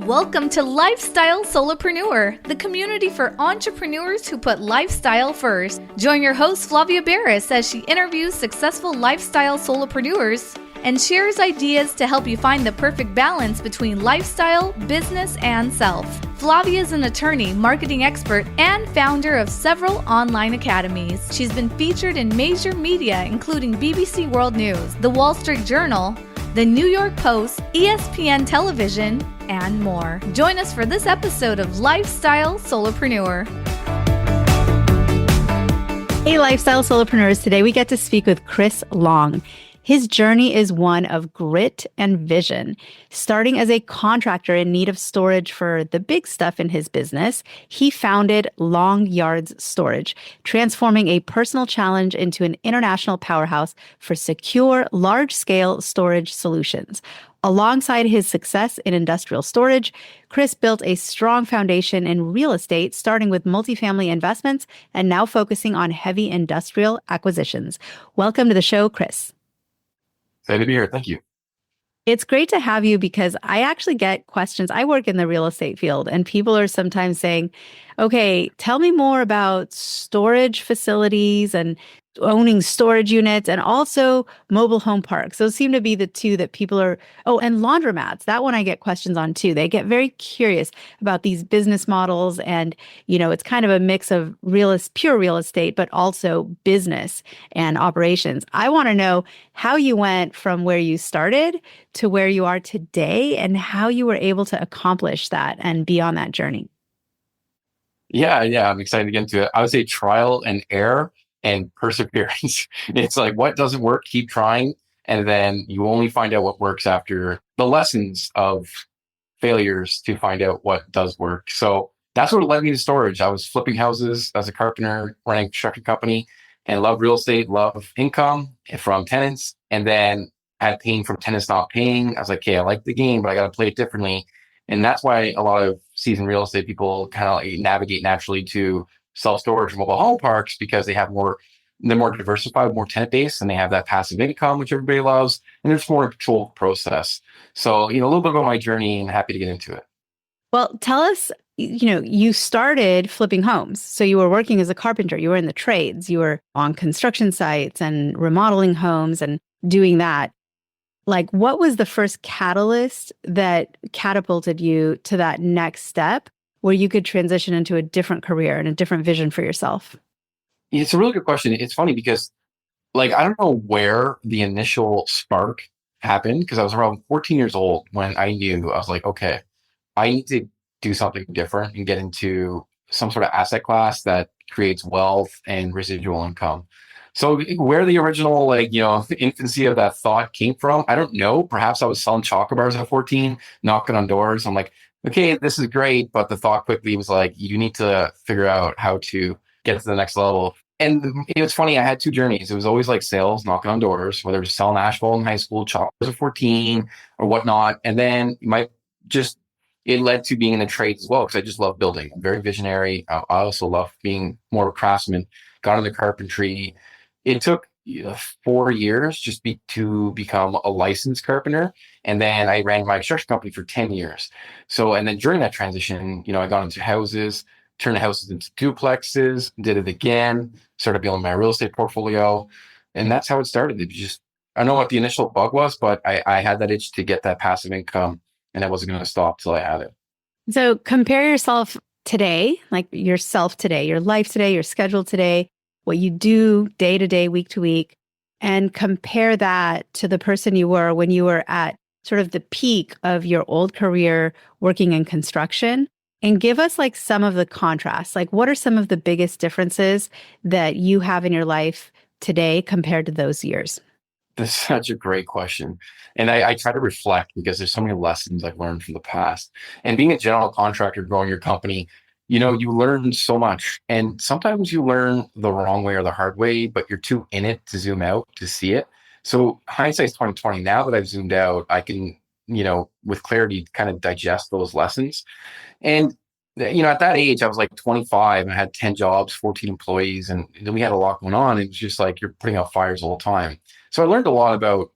Welcome to Lifestyle Solopreneur, the community for entrepreneurs who put lifestyle first. Join your host Flavia Barris as she interviews successful lifestyle solopreneurs and shares ideas to help you find the perfect balance between lifestyle, business, and self. Flavia is an attorney, marketing expert, and founder of several online academies. She's been featured in major media, including BBC World News, The Wall Street Journal, The New York Post, ESPN Television, and more. Join us for this episode of Lifestyle Solopreneur. Hey, Lifestyle Solopreneurs. Today we get to speak with Chris Long. His journey is one of grit and vision. Starting as a contractor in need of storage for the big stuff in his business, he founded Longyards Storage, transforming a personal challenge into an international powerhouse for secure, large-scale storage solutions. Alongside his success in industrial storage, Chris built a strong foundation in real estate, starting with multifamily investments and now focusing on heavy industrial acquisitions. Welcome to the show, Chris. Excited to be here. Thank you. It's great to have you because I actually get questions. I work in the real estate field and people are sometimes saying, okay, tell me more about storage facilities and owning storage units and also mobile home parks. Those seem to be the two that people are, and laundromats. That one I get questions on too. They get very curious about these business models and, it's kind of a mix of pure real estate, but also business and operations. I want to know how you went from where you started to where you are today and how you were able to accomplish that and be on that journey. Yeah, I'm excited to get into it. I would say trial and error and perseverance. It's like, what doesn't work, keep trying. And then you only find out what works after the lessons of failures to find out what does work. So that's what led me to storage. I was flipping houses as a carpenter, running a construction company, and loved real estate, love income from tenants. And then had pain from tenants not paying. I was like, okay, I like the game, but I got to play it differently. And that's why a lot of seasoned real estate people kind of navigate naturally to self-storage mobile home parks because they're more diversified, more tenant base, and they have that passive income, which everybody loves. And there's more controlled process. So, a little bit about my journey and happy to get into it. Well, tell us, you started flipping homes. So you were working as a carpenter, you were in the trades, you were on construction sites and remodeling homes and doing that. Like, what was the first catalyst that catapulted you to that next step where you could transition into a different career and a different vision for yourself? It's a really good question. It's funny because, I don't know where the initial spark happened because I was around 14 years old when I knew I was like, okay, I need to do something different and get into some sort of asset class that creates wealth and residual income. So where the original, infancy of that thought came from, I don't know. Perhaps I was selling chocolate bars at 14, knocking on doors. I'm like, okay, this is great. But the thought quickly was like, you need to figure out how to get to the next level. And it was funny. I had two journeys. It was always like sales, knocking on doors, whether it was selling asphalt in high school, chocolate bars at 14 or whatnot. And then it led to being in the trades as well, because I just love building. I'm very visionary. I also love being more of a craftsman, got into carpentry. It took 4 years to become a licensed carpenter. And then I ran my construction company for 10 years. So, and then during that transition, I got into houses, turned the houses into duplexes, did it again, started building my real estate portfolio. And that's how it started. I don't know what the initial bug was, but I had that itch to get that passive income and I wasn't going to stop till I had it. So compare yourself today, like yourself today, your life today, your schedule today, what you do day to day, week to week, and compare that to the person you were when you were at sort of the peak of your old career working in construction, and give us some of the contrasts. What are some of the biggest differences that you have in your life today compared to those years? That's such a great question. And I try to reflect because there's so many lessons I've learned from the past. And being a general contractor, growing your company, you learn so much. And sometimes you learn the wrong way or the hard way, but you're too in it to zoom out to see it. So hindsight's 2020. Now that I've zoomed out, I can, with clarity, kind of digest those lessons. And, at that age, I was 25 and I had 10 jobs, 14 employees, and then we had a lot going on. It was just you're putting out fires all the time. So I learned a lot about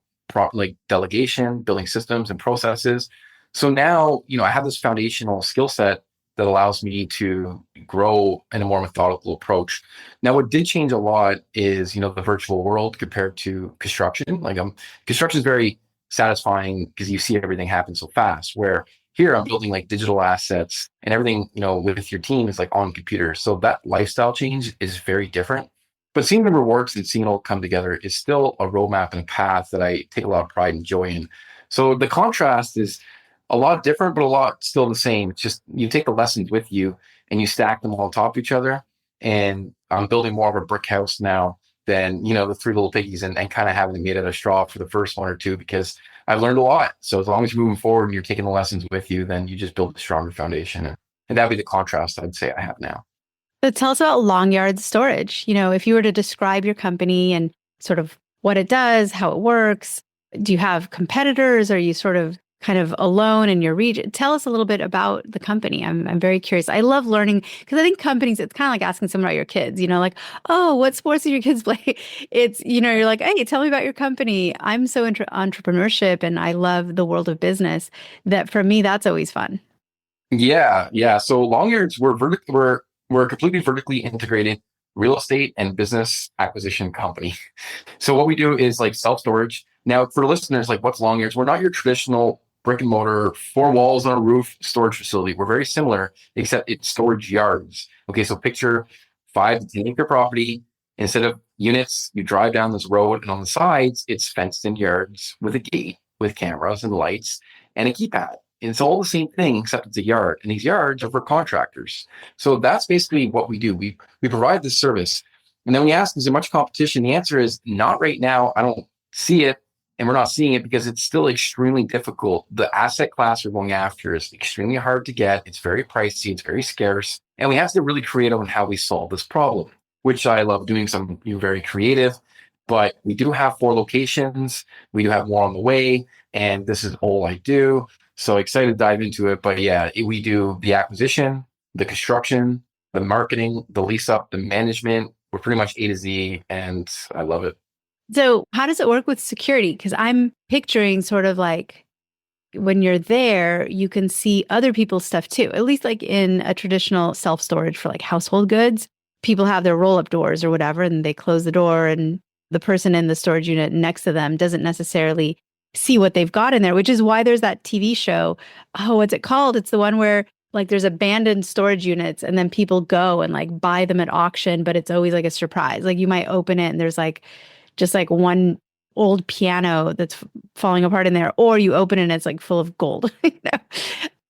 delegation, building systems and processes. So now, I have this foundational skill set that allows me to grow in a more methodical approach. Now, what did change a lot is, the virtual world compared to construction. Like, construction is very satisfying because you see everything happen so fast. Where here, I'm building like digital assets and everything, with your team is like on computer. So that lifestyle change is very different. But seeing the rewards and seeing it all come together is still a roadmap and a path that I take a lot of pride and joy in. So the contrast is a lot different, but a lot still the same. It's just you take the lessons with you and you stack them all on top of each other. And I'm building more of a brick house now than, the three little piggies and kind of having made out of straw for the first one or two because I've learned a lot. So as long as you're moving forward and you're taking the lessons with you, then you just build a stronger foundation. And that'd be the contrast I'd say I have now. So tell us about Longyards Storage. If you were to describe your company and sort of what it does, how it works, do you have competitors? Are you sort of kind of alone in your region? Tell us a little bit about the company. I'm very curious. I love learning because I think companies, it's kind of like asking someone about your kids, like, oh, what sports do your kids play? It's, you're like, hey, tell me about your company. I'm so into entrepreneurship and I love the world of business that for me, that's always fun. Yeah, yeah. So Longyards, we're a completely vertically integrated real estate and business acquisition company. So what we do is like self-storage. Now, for listeners, like what's Longyards? We're not your traditional brick and mortar, four walls on a roof storage facility. We're very similar, except it's storage yards. Okay, so picture 5 to 10 acre property. Instead of units, you drive down this road, and on the sides, it's fenced in yards with a gate, with cameras and lights, and a keypad. And it's all the same thing, except it's a yard. And these yards are for contractors. So that's basically what we do. We provide this service. And then we ask, is there much competition? The answer is not right now. I don't see it. And we're not seeing it because it's still extremely difficult. The asset class we're going after is extremely hard to get. It's very pricey. It's very scarce. And we have to really creative on how we solve this problem, which I love doing something very creative. But we do have 4 locations. We do have more on the way. And this is all I do. So excited to dive into it. But yeah, we do the acquisition, the construction, the marketing, the lease up, the management. We're pretty much A to Z, and I love it. So how does it work with security? Because I'm picturing sort of like when you're there, you can see other people's stuff too. At least like in a traditional self-storage for like household goods, people have their roll-up doors or whatever, and they close the door and the person in the storage unit next to them doesn't necessarily see what they've got in there, which is why there's that TV show. Oh, what's it called? It's the one where like there's abandoned storage units and then people go and like buy them at auction, but it's always like a surprise. Like you might open it and there's like just like one old piano that's falling apart in there, or you open it and it's like full of gold.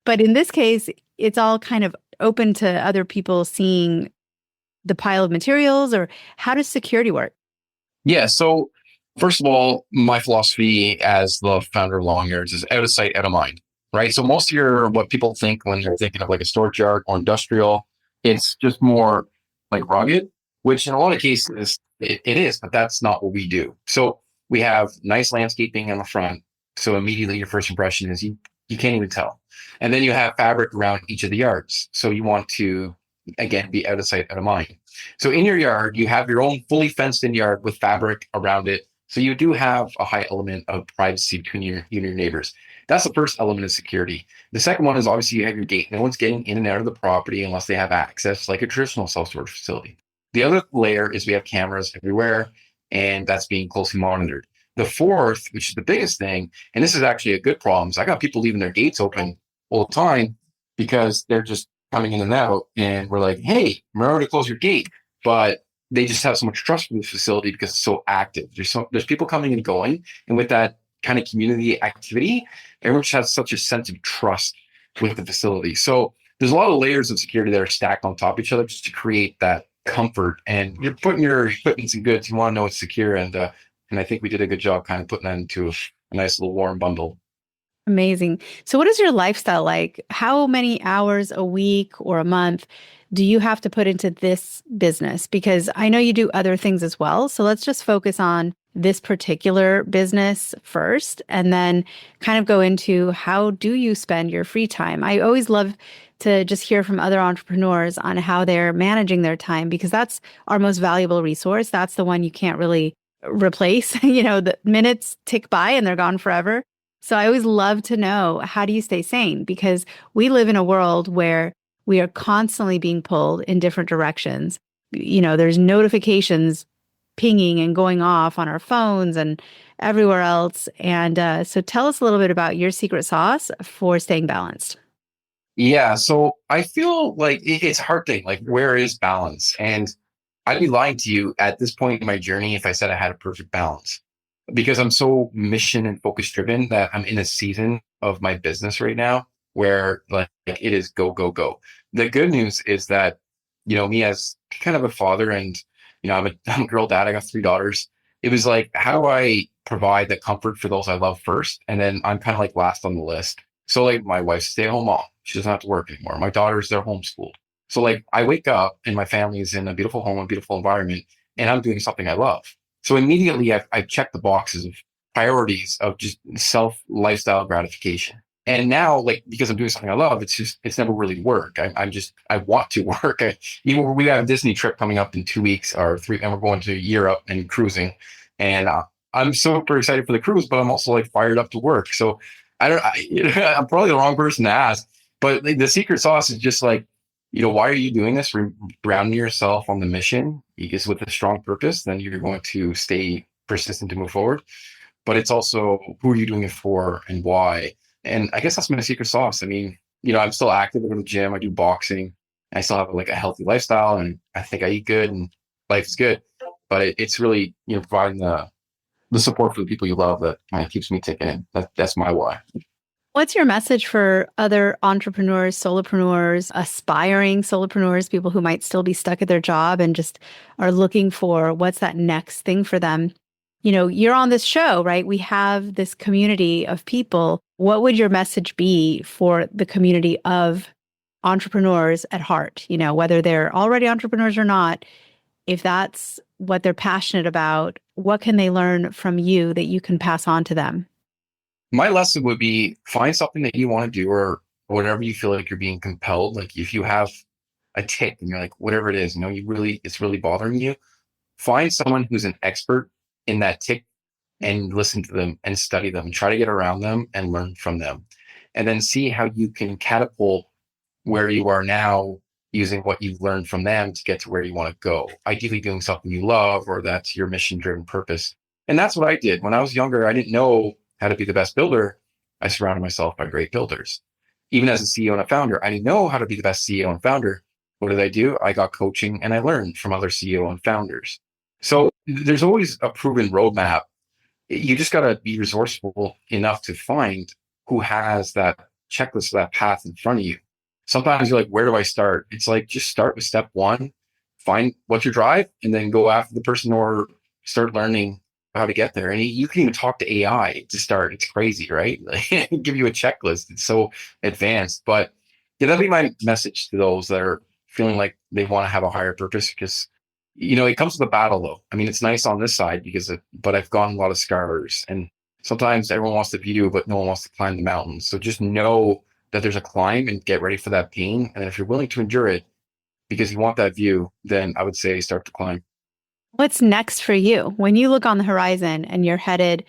But in this case, it's all kind of open to other people seeing the pile of materials, or how does security work? Yeah. So first of all, my philosophy as the founder of Longyards is out of sight, out of mind, right? So most of what people think when they're thinking of like a storage yard or industrial, it's just more like rugged, which in a lot of cases it is, but that's not what we do. So we have nice landscaping in the front. So immediately your first impression is you can't even tell. And then you have fabric around each of the yards. So you want to, again, be out of sight, out of mind. So in your yard, you have your own fully fenced in yard with fabric around it. So you do have a high element of privacy between you and your neighbors. That's the first element of security. The second one is obviously you have your gate. No one's getting in and out of the property unless they have access like a traditional self-storage facility. The other layer is we have cameras everywhere, and that's being closely monitored. The fourth, which is the biggest thing, and this is actually a good problem, is I got people leaving their gates open all the time because they're just coming in and out, and we're like, hey, remember to close your gate. But they just have so much trust for the facility because it's so active. There's people coming and going, and with that kind of community activity, everyone just has such a sense of trust with the facility. So there's a lot of layers of security that are stacked on top of each other just to create that comfort. And you're putting your equipment in goods, you want to know it's secure, and I think we did a good job kind of putting that into a nice little warm bundle. Amazing. So what is your lifestyle like? How many hours a week or a month do you have to put into this business? Because I know you do other things as well. So let's just focus on this particular business first, and then kind of go into how do you spend your free time? I always love to just hear from other entrepreneurs on how they're managing their time, because that's our most valuable resource. That's the one you can't really replace. The minutes tick by and they're gone forever. So I always love to know, how do you stay sane? Because we live in a world where we are constantly being pulled in different directions. There's notifications pinging and going off on our phones and everywhere else. And so tell us a little bit about your secret sauce for staying balanced. Yeah, so I feel like it's a hard thing. Like, where is balance? And I'd be lying to you at this point in my journey if I said I had a perfect balance, because I'm so mission and focus driven that I'm in a season of my business right now where like it is go, go, go. The good news is that, me as kind of a father and, I'm a girl dad, I got three daughters. It was like, how do I provide the comfort for those I love first? And then I'm kind of like last on the list. So like my wife's a stay-at-home mom. She doesn't have to work anymore. My daughters, they're homeschooled. So like I wake up and my family is in a beautiful home, a beautiful environment, and I'm doing something I love. So immediately I've checked the boxes of priorities of just self lifestyle gratification. And now, like, because I'm doing something I love, it's never really work. I want to work. Even we have a Disney trip coming up in 2 weeks or three, and we're going to Europe and cruising. And I'm super excited for the cruise, but I'm also like fired up to work. So I'm probably the wrong person to ask, but the secret sauce is just like, why are you doing this? Grounding yourself on the mission, because with a strong purpose, then you're going to stay persistent to move forward. But it's also, who are you doing it for and why? And I guess that's my secret sauce. I mean, I'm still active. I go to the gym. I do boxing. I still have like a healthy lifestyle, and I think I eat good, and life is good. But it's really, providing the support for the people you love that kind of keeps me ticking. That's my why. What's your message for other entrepreneurs, solopreneurs, aspiring solopreneurs, people who might still be stuck at their job and just are looking for what's that next thing for them? You're on this show, right? We have this community of people. What would your message be for the community of entrepreneurs at heart? Whether they're already entrepreneurs or not, if that's what they're passionate about, what can they learn from you that you can pass on to them? My lesson would be, find something that you want to do, or whatever you feel like you're being compelled. Like if you have a tick and you're like, whatever it is, it's really bothering you. Find someone who's an expert in that tick and listen to them and study them and try to get around them and learn from them. And then see how you can catapult where you are now using what you've learned from them to get to where you want to go. Ideally doing something you love, or that's your mission driven purpose. And that's what I did. When I was younger, I didn't know how to be the best builder. I surrounded myself by great builders. Even as a CEO and a founder, I didn't know how to be the best CEO and founder. What did I do? I got coaching and I learned from other CEO and founders. So there's always a proven roadmap. You just got to be resourceful enough to find who has that checklist, that path in front of you. Sometimes you're like, where do I start? It's like, just start with step one, find what's your drive, and then go after the person, or start learning how to get there. And you can even talk to AI to start. It's crazy, right? Like, give you a checklist. It's so advanced. But yeah, that'd be my message to those that are feeling like they want to have a higher purpose, because it comes with a battle though. I mean, it's nice on this side but I've gotten a lot of scars, and sometimes everyone wants to view, but no one wants to climb the mountain. So just know that there's a climb and get ready for that pain. And if you're willing to endure it because you want that view, then I would say start to climb. What's next for you when you look on the horizon and you're headed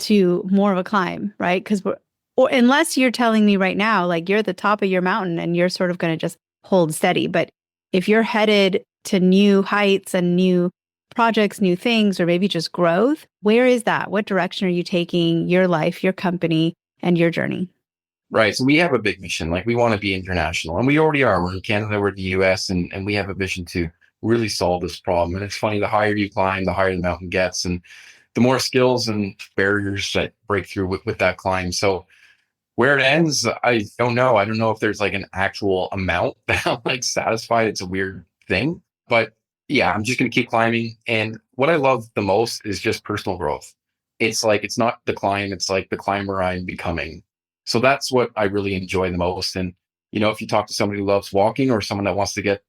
to more of a climb, right? Or unless you're telling me right now, like you're at the top of your mountain and you're sort of going to just hold steady. But if you're headed to new heights and new projects, new things, or maybe just growth, where is that? What direction are you taking your life, your company, and your journey? Right. So we have a big mission. Like, we want to be international, and we already are. We're in Canada, we're in the US, and we have a vision to really solve this problem. And it's funny, the higher you climb, the higher the mountain gets, and the more skills and barriers that break through with that climb. So where it ends, I don't know. I don't know if there's like an actual amount that I'm like satisfied. It's a weird thing, but yeah, I'm just going to keep climbing. And what I love the most is just personal growth. It's like, it's not the climb, it's like the climber I'm becoming. So that's what I really enjoy the most. And, if you talk to somebody who loves walking, or someone that wants to get,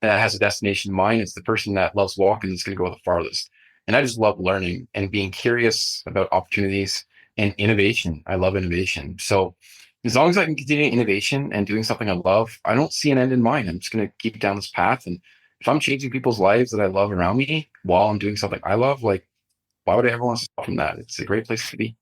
that has a destination in mind, it's the person that loves walking that's going to go the farthest. And I just love learning and being curious about opportunities and innovation. I love innovation. So as long as I can continue innovation and doing something I love, I don't see an end in mind. I'm just going to keep down this path. And if I'm changing people's lives that I love around me while I'm doing something I love, like, why would I ever want to stop from that? It's a great place to be.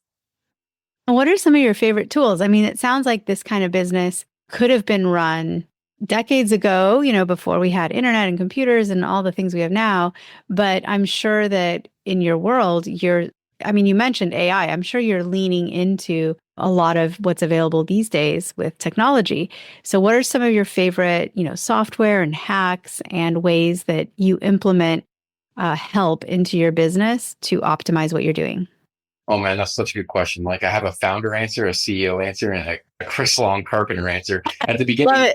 And what are some of your favorite tools? I mean, it sounds like this kind of business could have been run decades ago, before we had internet and computers and all the things we have now. But I'm sure that in your world, I mean, you mentioned AI. I'm sure you're leaning into a lot of what's available these days with technology. So, what are some of your favorite, software and hacks and ways that you implement help into your business to optimize what you're doing? Oh man, that's such a good question. Like I have a founder answer, a CEO answer, and a Chris Long carpenter answer. At the beginning, Love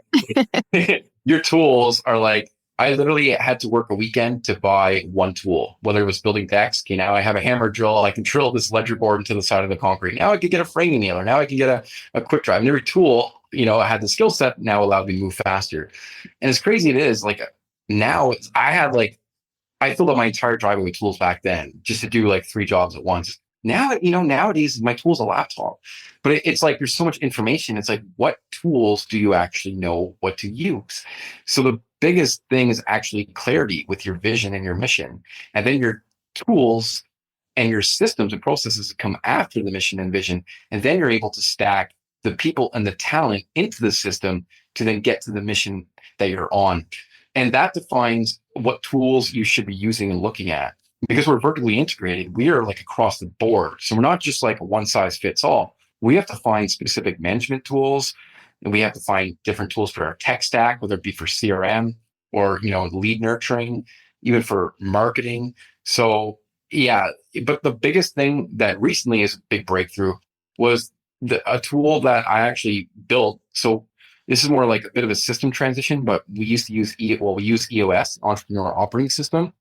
it. your tools are like, I literally had to work a weekend to buy one tool, whether it was building decks. Okay, now I have a hammer drill. I can drill this ledger board into the side of the concrete. Now I could get a framing nailer. Now I can get a quick drive. And every tool, I had the skill set now allowed me to move faster. And as crazy it is, like now I filled up my entire driveway with tools back then just to do like three jobs at once. Now, nowadays my tool's a laptop, but it's like there's so much information. It's like, what tools do you actually know what to use? So the biggest thing is actually clarity with your vision and your mission. And then your tools and your systems and processes come after the mission and vision. And then you're able to stack the people and the talent into the system to then get to the mission that you're on. And that defines what tools you should be using and looking at. Because we're vertically integrated, we are like across the board. So we're not just like a one size fits all. We have to find specific management tools, and we have to find different tools for our tech stack, whether it be for CRM or, lead nurturing, even for marketing. So yeah, but the biggest thing that recently is a big breakthrough was a tool that I actually built. So this is more like a bit of a system transition, but we used to use we use EOS, Entrepreneur Operating System.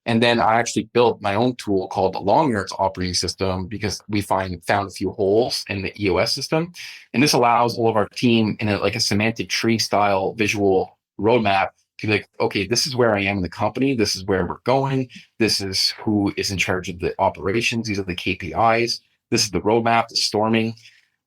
And then I actually built my own tool called the Longyards operating system because we found a few holes in the EOS system. And this allows all of our team in like a semantic tree style visual roadmap to be like, okay, this is where I am in the company. This is where we're going. This is who is in charge of the operations. These are the KPIs. This is the roadmap, the storming.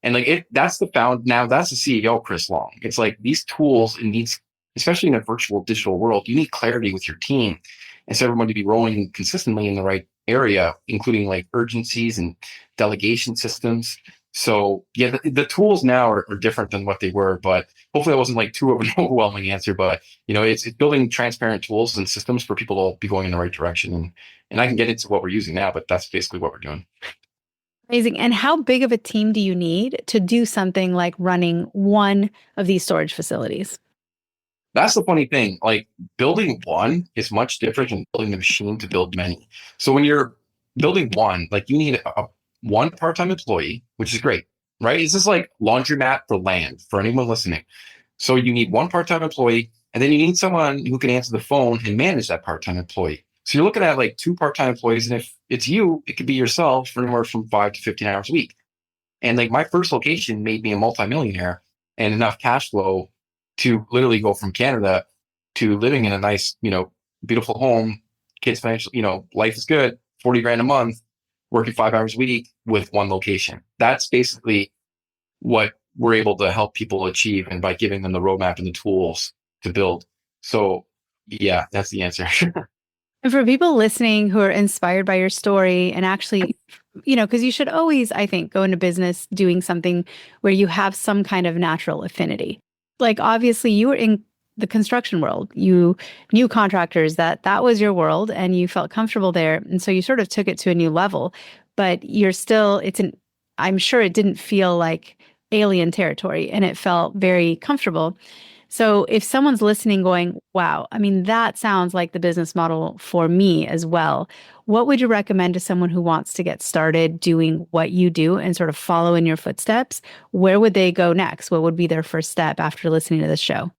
And that's that's the CEO, Chris Long. It's like these tools, it needs, especially in a virtual digital world, you need clarity with your team. And so everyone to be rolling consistently in the right area, including like urgencies and delegation systems. So yeah, the tools now are different than what they were, but hopefully that wasn't like too of an overwhelming answer. But it's building transparent tools and systems for people to be going in the right direction. And I can get into what we're using now, but that's basically what we're doing. Amazing. And how big of a team do you need to do something like running one of these storage facilities? That's the funny thing. Like building one is much different than building the machine to build many. So when you're building one, like you need one part-time employee, which is great, right? It's just like laundromat for land for anyone listening. So you need one part-time employee, and then you need someone who can answer the phone and manage that part-time employee. So you're looking at like two part-time employees, and if it's you, it could be yourself for anywhere from 5 to 15 hours a week. And like my first location made me a multimillionaire and enough cash flow to literally go from Canada to living in a nice, beautiful home, kids financial, life is good, 40 grand a month, working 5 hours a week with one location. That's basically what we're able to help people achieve, and by giving them the roadmap and the tools to build. So yeah, that's the answer. And for people listening who are inspired by your story and actually, because you should always, I think, go into business doing something where you have some kind of natural affinity. Like obviously you were in the construction world. You knew contractors, that was your world and you felt comfortable there. And so you sort of took it to a new level, but you're still, I'm sure it didn't feel like alien territory and it felt very comfortable. So if someone's listening going, wow, I mean, that sounds like the business model for me as well. What would you recommend to someone who wants to get started doing what you do and sort of follow in your footsteps? Where would they go next? What would be their first step after listening to this show?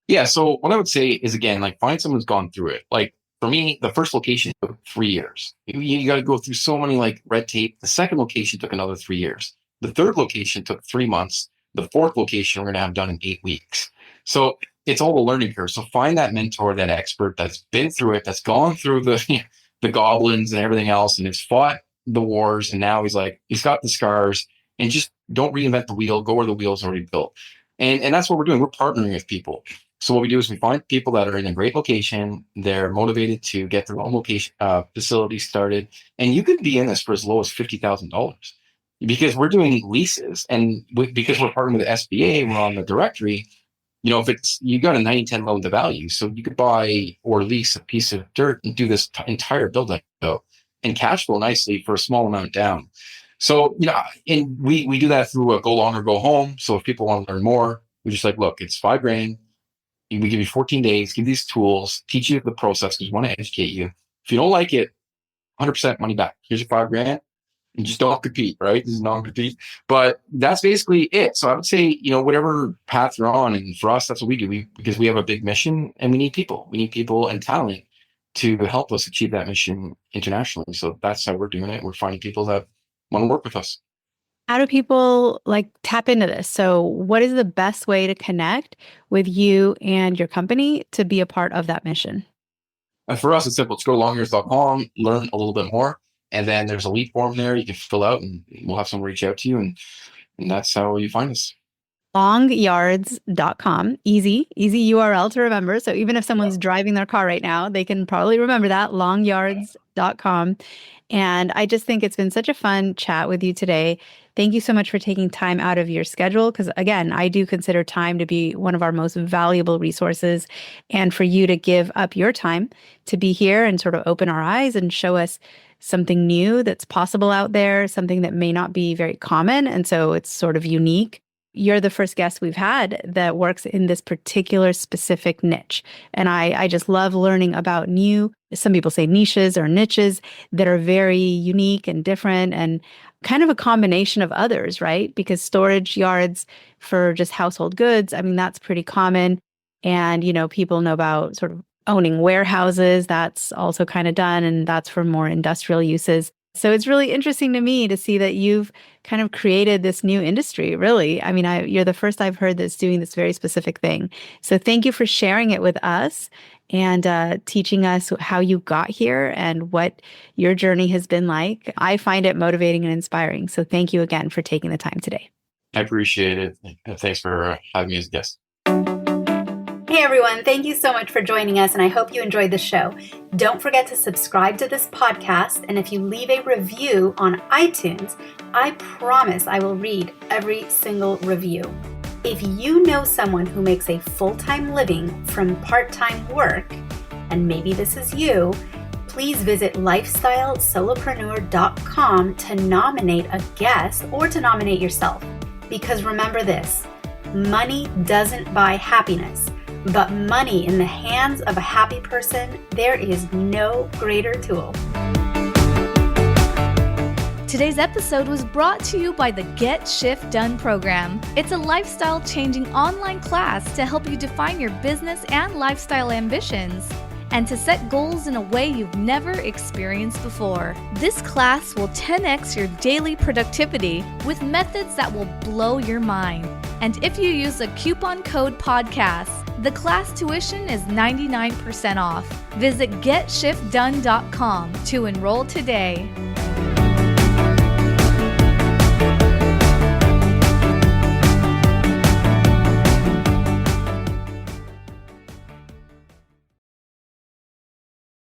Yeah. So what I would say is, again, like find someone who's gone through it. Like for me, the first location took 3 years. You got to go through so many like red tape. The second location took another 3 years. The third location took 3 months. The fourth location we're going to have done in 8 weeks. So it's all the learning curve. So find that mentor, that expert that's been through it, that's gone through the the goblins and everything else, and has fought the wars. And now he's got the scars. And just don't reinvent the wheel. Go where the wheel's already built. And that's what we're doing. We're partnering with people. So what we do is we find people that are in a great location. They're motivated to get their own location facility started, and you could be in this for as low as $50,000. because we're doing leases, and because we're partnered with the SBA, we're on the directory. If you got a 90-10 loan to value, so you could buy or lease a piece of dirt and do this entire build out and cash flow nicely for a small amount down. So, and we do that through a go long or go home. So if people want to learn more, we just like, look, it's $5,000. We give you 14 days, give these tools, teach you the process because we want to educate you. If you don't like it, 100% money back. Here's your $5,000. You just don't compete, right? This is non-compete. But that's basically it. So I would say, whatever path you're on, and for us, that's what we do. Because we have a big mission and we need people. We need people and talent to help us achieve that mission internationally. So that's how we're doing it. We're finding people that want to work with us. How do people tap into this? So what is the best way to connect with you and your company to be a part of that mission? And for us, it's simple. Just go to longyards.com, learn a little bit more. And then there's a lead form there you can fill out, and we'll have someone reach out to you. And that's how you find us. Longyards.com. Easy URL to remember. So even if someone's driving their car right now, they can probably remember that, longyards.com. And I just think it's been such a fun chat with you today. Thank you so much for taking time out of your schedule. Because again, I do consider time to be one of our most valuable resources. And for you to give up your time to be here and sort of open our eyes and show us something new that's possible out there, something that may not be very common. And so it's sort of unique. You're the first guest we've had that works in this particular specific niche. And I just love learning about new, some people say niches or niches that are very unique and different and kind of a combination of others, right? Because storage yards for just household goods, I mean, that's pretty common. And, people know about sort of owning warehouses. That's also kind of done. And that's for more industrial uses. So it's really interesting to me to see that you've kind of created this new industry, really. I mean, you're the first I've heard that's doing this very specific thing. So thank you for sharing it with us and teaching us how you got here and what your journey has been like. I find it motivating and inspiring. So thank you again for taking the time today. I appreciate it. Thanks for having me as a guest. Hey everyone, thank you so much for joining us, and I hope you enjoyed the show. Don't forget to subscribe to this podcast, and if you leave a review on iTunes, I promise I will read every single review. If you know someone who makes a full-time living from part-time work, and maybe this is you, please visit lifestylesolopreneur.com to nominate a guest or to nominate yourself. Because remember this, money doesn't buy happiness. But money in the hands of a happy person, there is no greater tool. Today's episode was brought to you by the Get Shift Done program. It's a lifestyle-changing online class to help you define your business and lifestyle ambitions and to set goals in a way you've never experienced before. This class will 10x your daily productivity with methods that will blow your mind. And if you use a coupon code podcast, the class tuition is 99% off. Visit GetShiftDone.com to enroll today.